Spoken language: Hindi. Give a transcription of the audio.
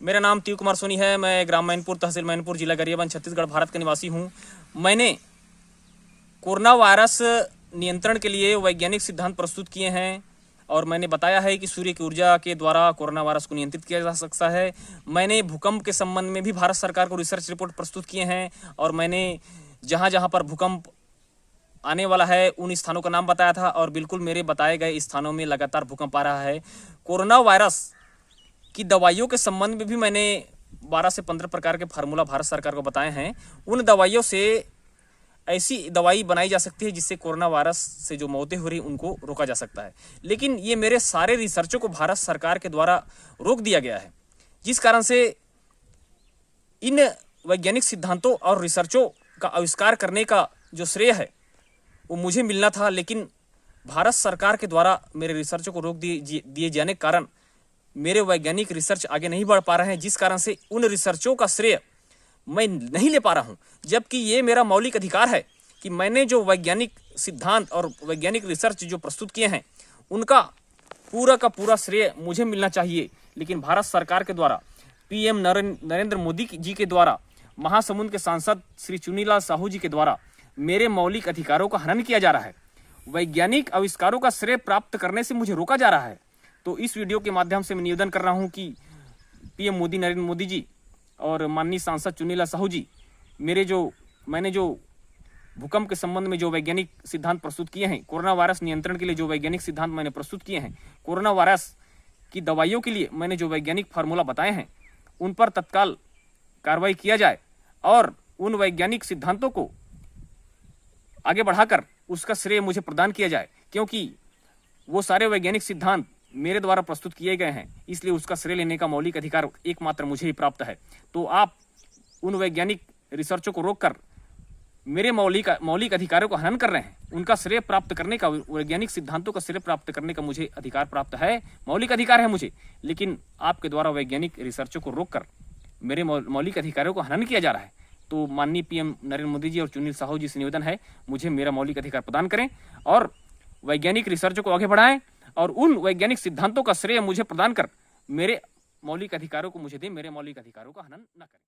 मेरा नाम तीव कुमार सोनी है। मैं ग्राम मैनपुर, तहसील मैनपुर, जिला गरियाबंद, छत्तीसगढ़, भारत का निवासी हूँ। मैंने कोरोना वायरस नियंत्रण के लिए वैज्ञानिक सिद्धांत प्रस्तुत किए हैं और मैंने बताया है कि सूर्य की ऊर्जा के द्वारा कोरोना वायरस को नियंत्रित किया जा सकता है। मैंने भूकंप के संबंध में भी भारत सरकार को रिसर्च रिपोर्ट प्रस्तुत किए हैं और मैंने जहाँ जहाँ पर भूकंप आने वाला है उन स्थानों का नाम बताया था और बिल्कुल मेरे बताए गए स्थानों में लगातार भूकंप आ रहा है। कोरोना वायरस की दवाइयों के संबंध में भी मैंने 12 से 15 प्रकार के फार्मूला भारत सरकार को बताए हैं। उन दवाइयों से ऐसी दवाई बनाई जा सकती है जिससे कोरोना वायरस से जो मौतें हो रही उनको रोका जा सकता है। लेकिन ये मेरे सारे रिसर्चों को भारत सरकार के द्वारा रोक दिया गया है, जिस कारण से इन वैज्ञानिक सिद्धांतों और रिसर्चों का आविष्कार करने का जो श्रेय है वो मुझे मिलना था, लेकिन भारत सरकार के द्वारा मेरे रिसर्चों को रोक दिए जाने के कारण मेरे वैज्ञानिक रिसर्च आगे नहीं बढ़ पा रहे हैं, जिस कारण से उन रिसर्चों का श्रेय मैं नहीं ले पा रहा हूं। जबकि ये मेरा मौलिक अधिकार है कि मैंने जो वैज्ञानिक सिद्धांत और वैज्ञानिक रिसर्च जो प्रस्तुत किए हैं उनका पूरा का पूरा श्रेय मुझे मिलना चाहिए। लेकिन भारत सरकार के द्वारा, पीएम नरेंद्र मोदी जी के द्वारा, महासमुंद के सांसद श्री चुनीलाल साहू जी के द्वारा मेरे मौलिक अधिकारों का हनन किया जा रहा है। वैज्ञानिक आविष्कारों का श्रेय प्राप्त करने से मुझे रोका जा रहा है। तो इस वीडियो के माध्यम से मैं निवेदन कर रहा हूं कि पीएम मोदी, नरेंद्र मोदी जी और माननीय सांसद चुनीलाल साहू जी, मैंने जो भूकंप के संबंध में जो वैज्ञानिक सिद्धांत प्रस्तुत किए हैं, कोरोना वायरस नियंत्रण के लिए जो वैज्ञानिक सिद्धांत मैंने प्रस्तुत किए हैं, कोरोना वायरस की दवाइयों के लिए मैंने जो वैज्ञानिक फार्मूला बताए हैं, उन पर तत्काल कार्रवाई किया जाए और उन वैज्ञानिक सिद्धांतों को आगे बढ़ाकर उसका श्रेय मुझे प्रदान किया जाए, क्योंकि वो सारे वैज्ञानिक सिद्धांत मेरे द्वारा प्रस्तुत किए गए हैं, इसलिए उसका श्रेय लेने का मौलिक अधिकार एकमात्र मुझे ही प्राप्त है। तो आप उन वैज्ञानिक रिसर्चों को रोककर मेरे मौलिक अधिकारों को हनन कर रहे हैं। उनका श्रेय प्राप्त करने का, वैज्ञानिक सिद्धांतों का श्रेय प्राप्त करने का मुझे अधिकार प्राप्त है, मौलिक अधिकार है मुझे, लेकिन आपके द्वारा वैज्ञानिक रिसर्चों को रोककर मेरे मौलिक अधिकारों को हनन किया जा रहा है। तो माननीय पीएम नरेंद्र मोदी जी और चुनील साहू जी से निवेदन है, मुझे मेरा मौलिक अधिकार प्रदान करें और वैज्ञानिक रिसर्च को आगे बढ़ाएं और उन वैज्ञानिक सिद्धांतों का श्रेय मुझे प्रदान कर मेरे मौलिक अधिकारों को मुझे दें, मेरे मौलिक अधिकारों का हनन न करें।